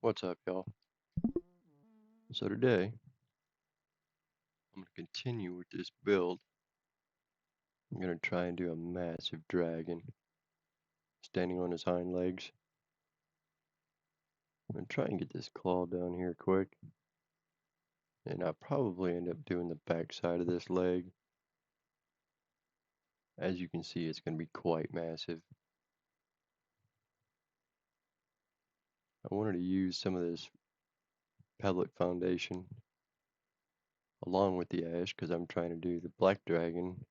What's up, y'all? So today, I'm going to continue with this build. I'm going to try and do a massive dragon standing on his hind legs. I'm going to try and get this claw down here quick. And I'll probably end up doing the back side of this leg. As you can see, it's going to be quite massive. I wanted to use some of this pellet foundation along with the ash because I'm trying to do the black dragon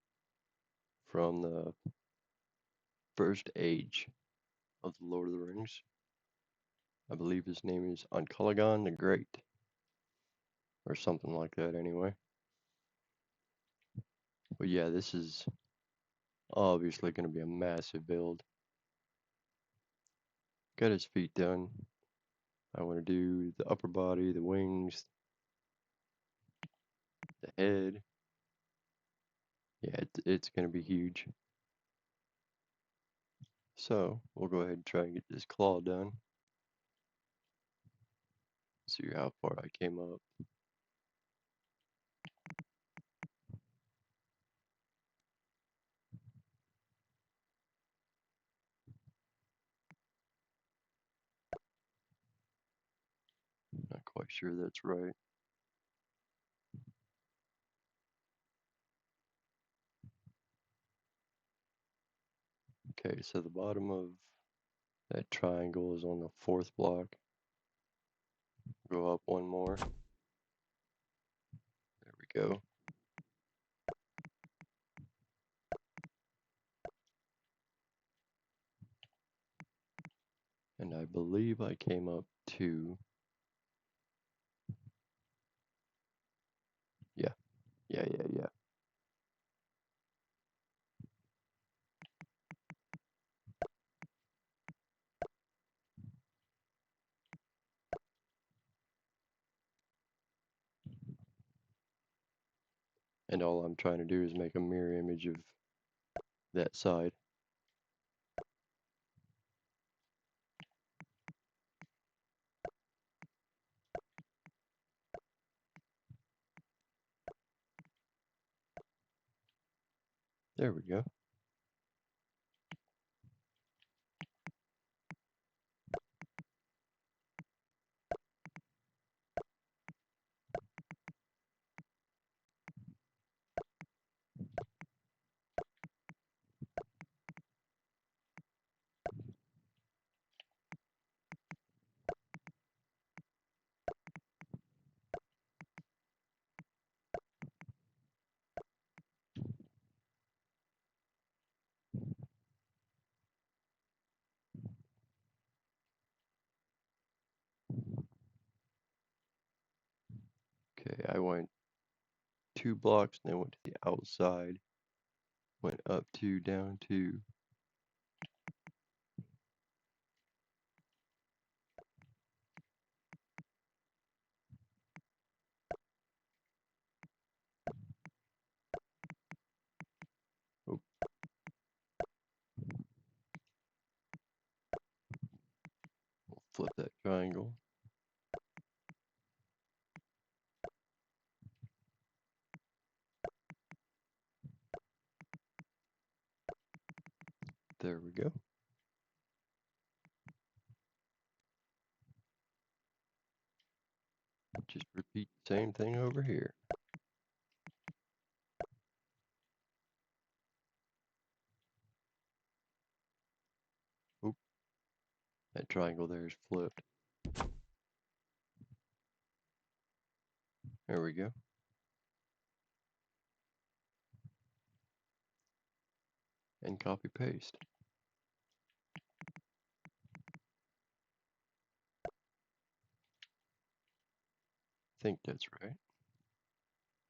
from the first age of the Lord of the Rings. I believe his name is Unculagon the Great, or something like that anyway. But yeah, this is obviously going to be a massive build. Got his feet done. I want to do the upper body, the wings, the head. Yeah, it's going to be huge. So we'll go ahead and try and get this claw done. See how far I came up. Not quite sure that's right. Okay, so the bottom of that triangle is on the fourth block. Go up one more. There we go. And I believe I came up to, yeah. And all I'm trying to do is make a mirror image of that side. There we go. Okay, I went 2 blocks and then went to the outside, went up 2, down 2. Oh, we'll flip that triangle. There we go. Just repeat the same thing over here. Oop, that triangle there is flipped. There we go. And copy paste. I think that's right.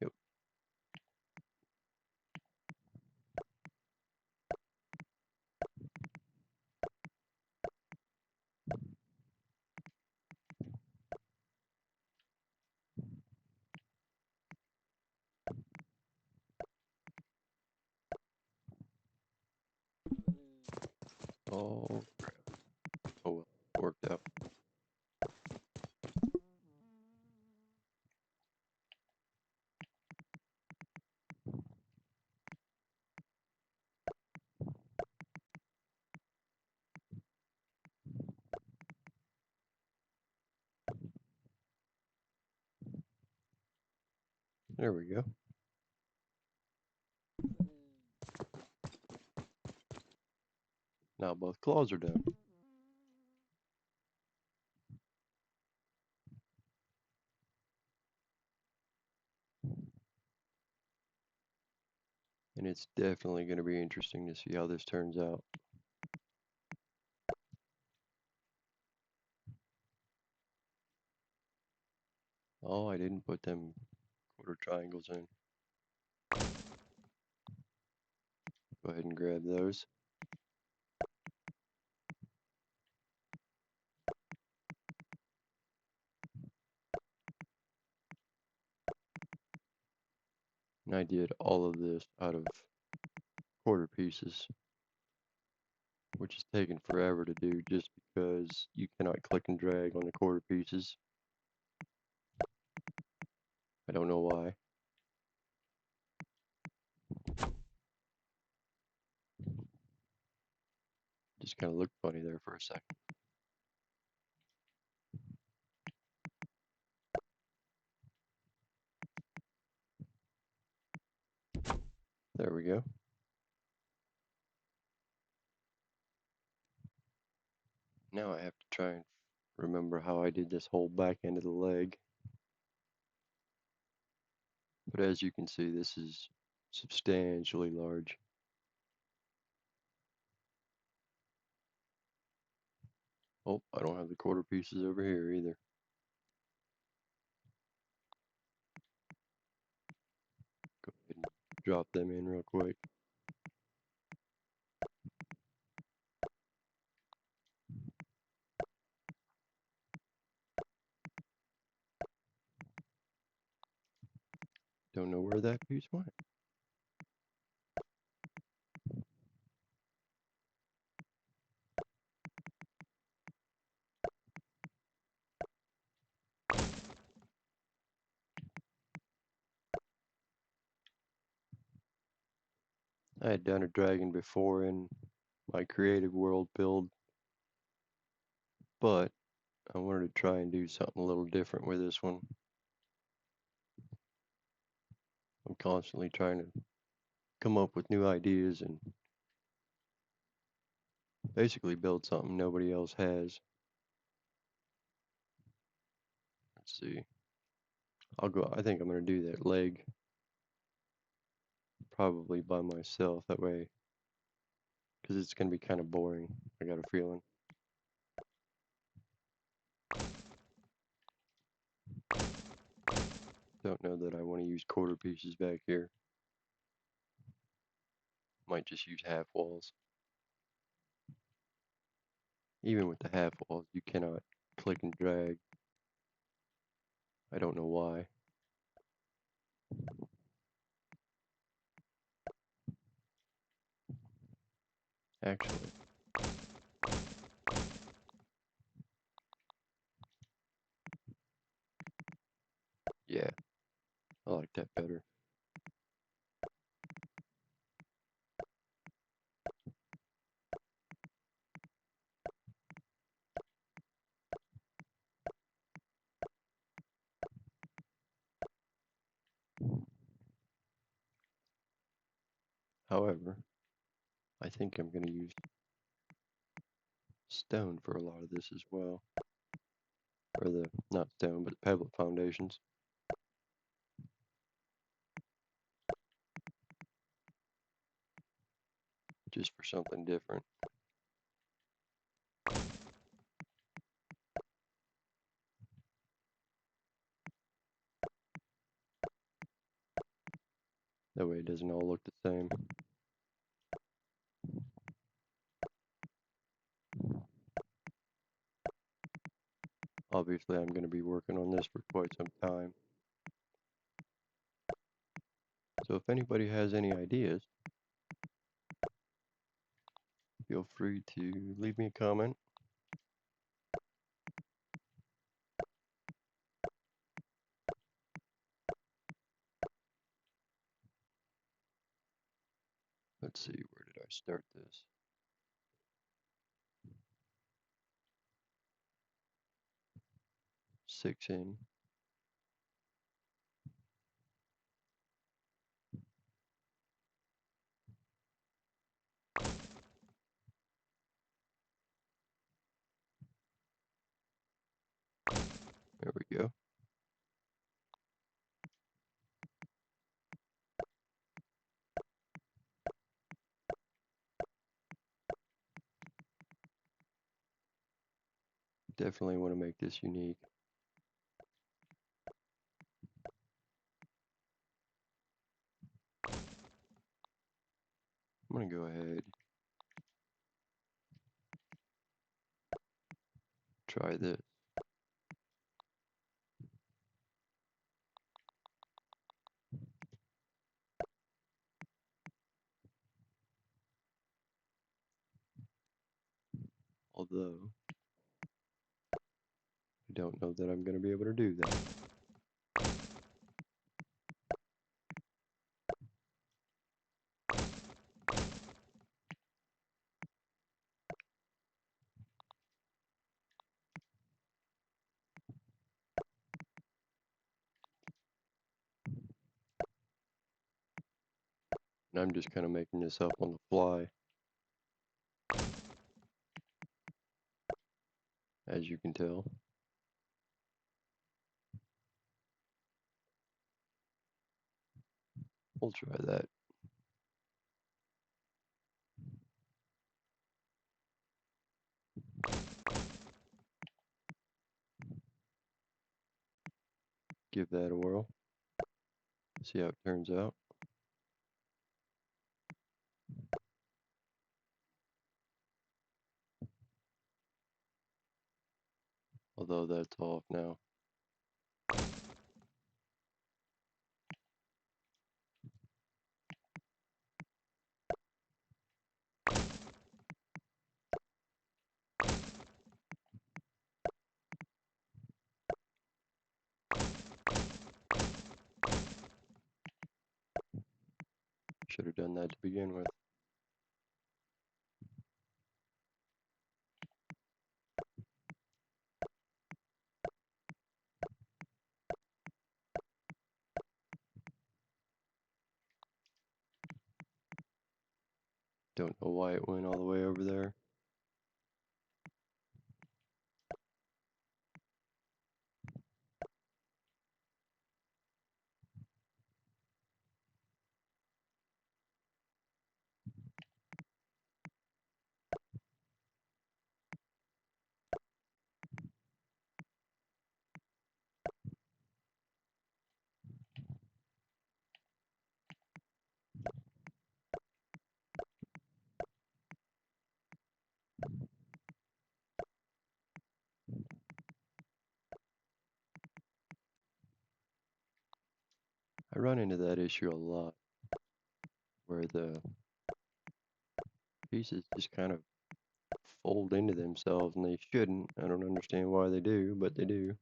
Yep. Oh crap. Oh well, worked out. There we go. Now both claws are down. And it's definitely going to be interesting to see how this turns out. Oh, I didn't put them quarter triangles in. Go ahead and grab those. And I did all of this out of quarter pieces, which is taking forever to do just because you cannot click and drag on the quarter pieces. I don't know why. Just kind of looked funny there for a second. There we go. Now I have to try and remember how I did this whole back end of the leg. But as you can see, this is substantially large. Oh, I don't have the quarter pieces over here either. Go ahead and drop them in real quick. Don't know where that piece went. I had done a dragon before in my creative world build, but I wanted to try and do something a little different with this one. I'm constantly trying to come up with new ideas and basically build something nobody else has. Let's see. I think I'm going to do that leg probably by myself. That way, because it's going to be kind of boring. I got a feeling. Don't know that I want to use quarter pieces back here. Might just use half walls. Even with the half walls, you cannot click and drag. I don't know why. Actually, yeah, I like that better. However, I think I'm going to use stone for a lot of this as well. Or not stone, but pebble foundations. Just for something different. That way it doesn't all look the same. Obviously, I'm going to be working on this for quite some time. So if anybody has any ideas, feel free to leave me a comment. Let's see, where did I start this? Six in. Definitely want to make this unique. I'm going to go ahead, try this. Although, I don't know that I'm going to be able to do that. And I'm just kind of making this up on the fly, as you can tell. We'll try that. Give that a whirl. See how it turns out. Although that's off now. Should have done that to begin with. Don't know why it went all the way over there. I run into that issue a lot, where the pieces just kind of fold into themselves, and they shouldn't. I don't understand why they do, but they do.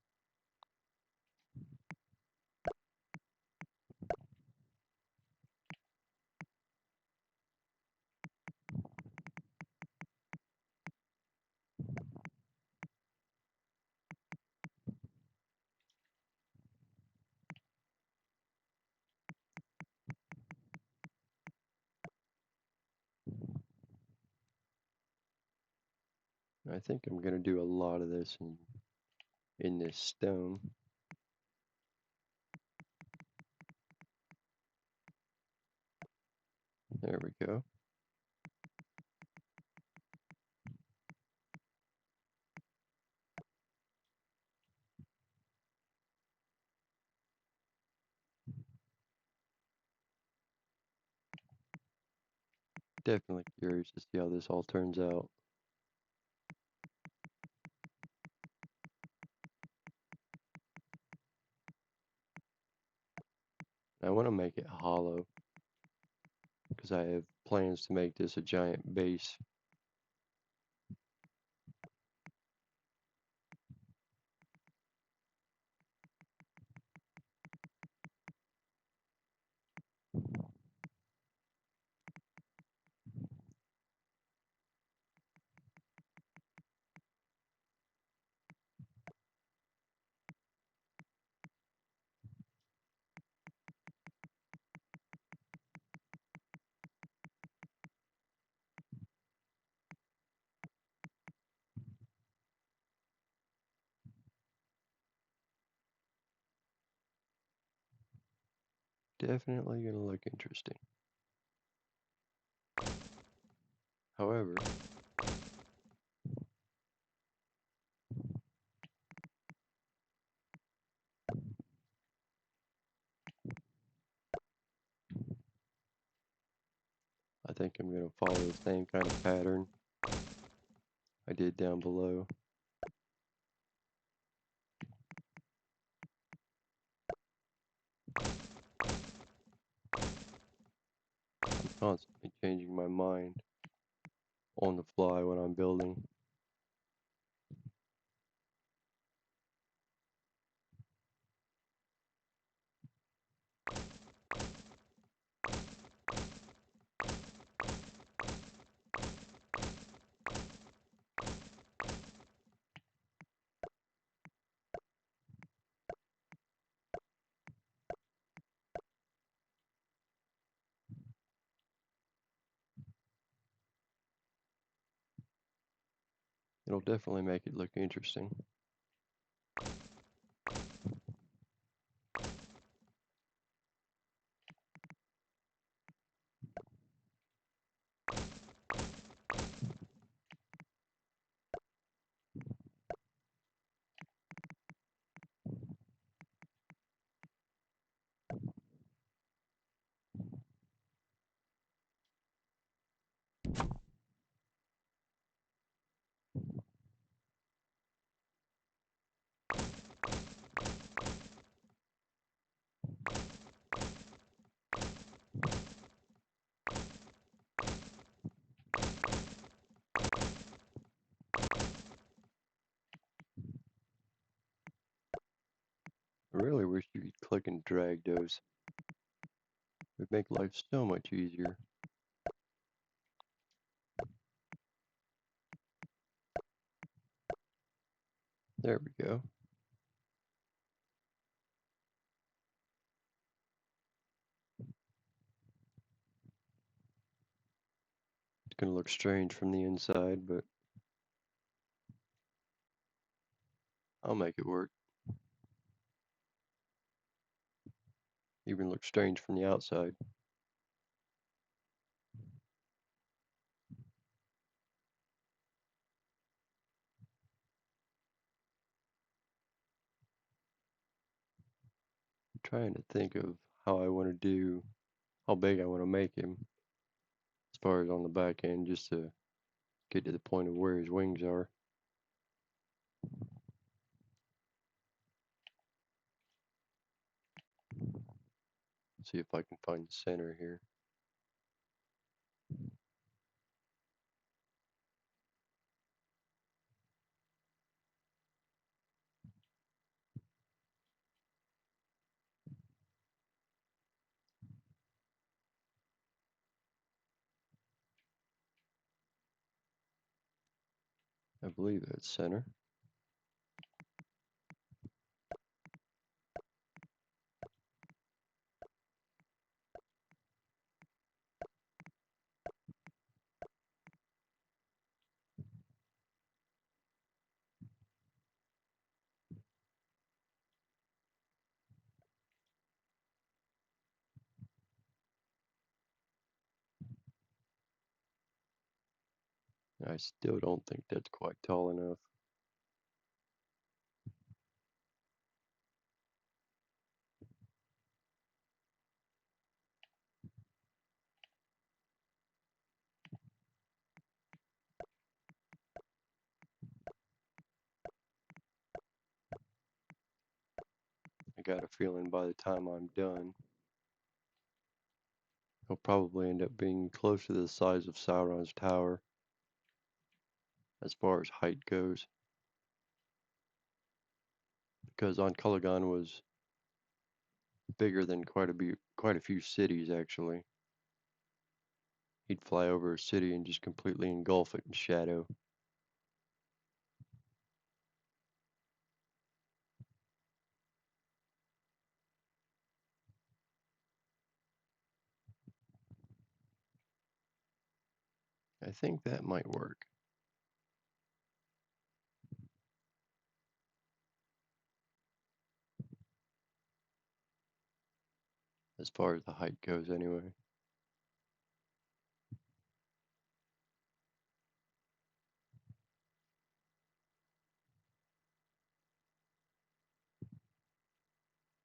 I think I'm going to do a lot of this in this stone. There we go. Definitely curious to see how this all turns out. I want to make it hollow because I have plans to make this a giant base. Definitely going to look interesting. However, think I'm going to follow the same kind of pattern I did down below. I'm constantly changing my mind on the fly when I'm building. It'll definitely make it look interesting. I really wish you could click and drag those. It would make life so much easier. There we go. It's going to look strange from the inside, but I'll make it work. Even look strange from the outside. I'm trying to think of how I want to do, how big I want to make him as far as on the back end, just to get to the point of where his wings are. See if I can find the center here. I believe that's center. I still don't think that's quite tall enough. I got a feeling by the time I'm done, he'll probably end up being close to the size of Sauron's tower as far as height goes. Because Ankh-Calagon was bigger than quite a few cities actually. He'd fly over a city and just completely engulf it in shadow. I think that might work. As far as the height goes anyway.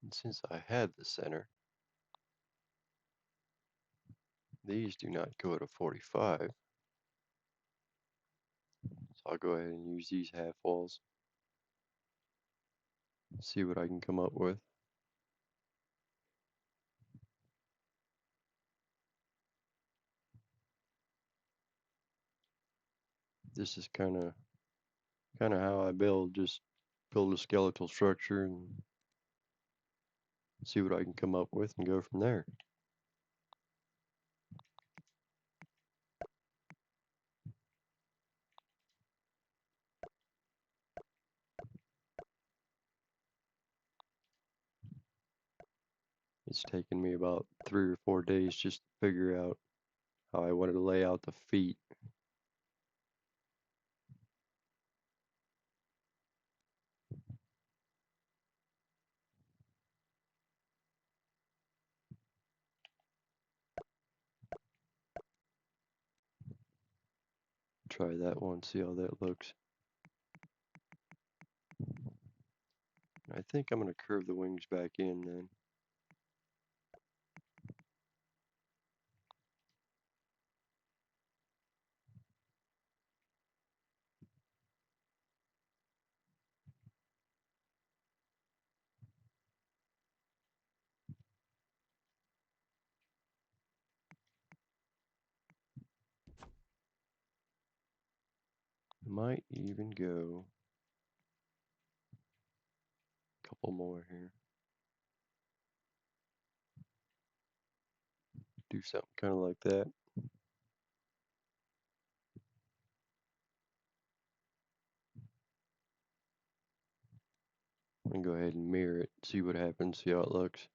And since I had the center, These do not go to 45, so I'll go ahead and use these half walls. See what I can come up with. This is kind of how I just build a skeletal structure and see what I can come up with and go from there. It's taken me about 3 or 4 days just to figure out how I wanted to lay out the feet. Try that one, see how that looks. I think I'm going to curve the wings back in then. Might even go a couple more here. Do something kind of like that. And go ahead and mirror it, see what happens, see how it looks.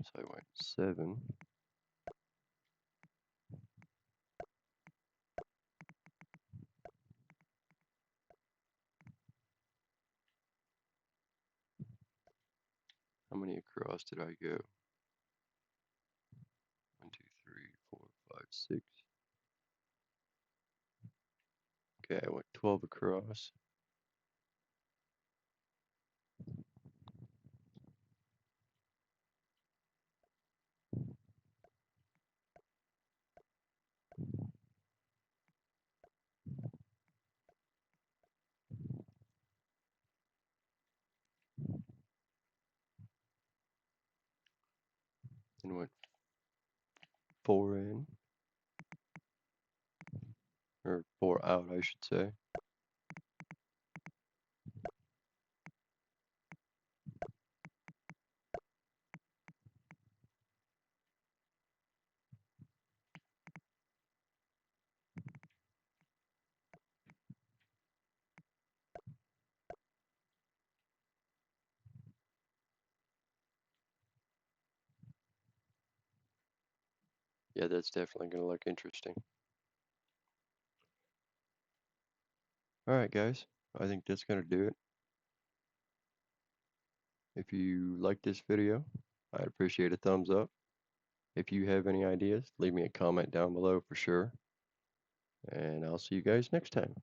So I went 7. How many across did I go? 1, 2, 3, 4, 5, 6. Okay, I went 12 across. And went 4 in, or 4 out, I should say. Yeah, that's definitely going to look interesting. Alright guys, I think that's going to do it. If you like this video, I'd appreciate a thumbs up. If you have any ideas, leave me a comment down below for sure. And I'll see you guys next time.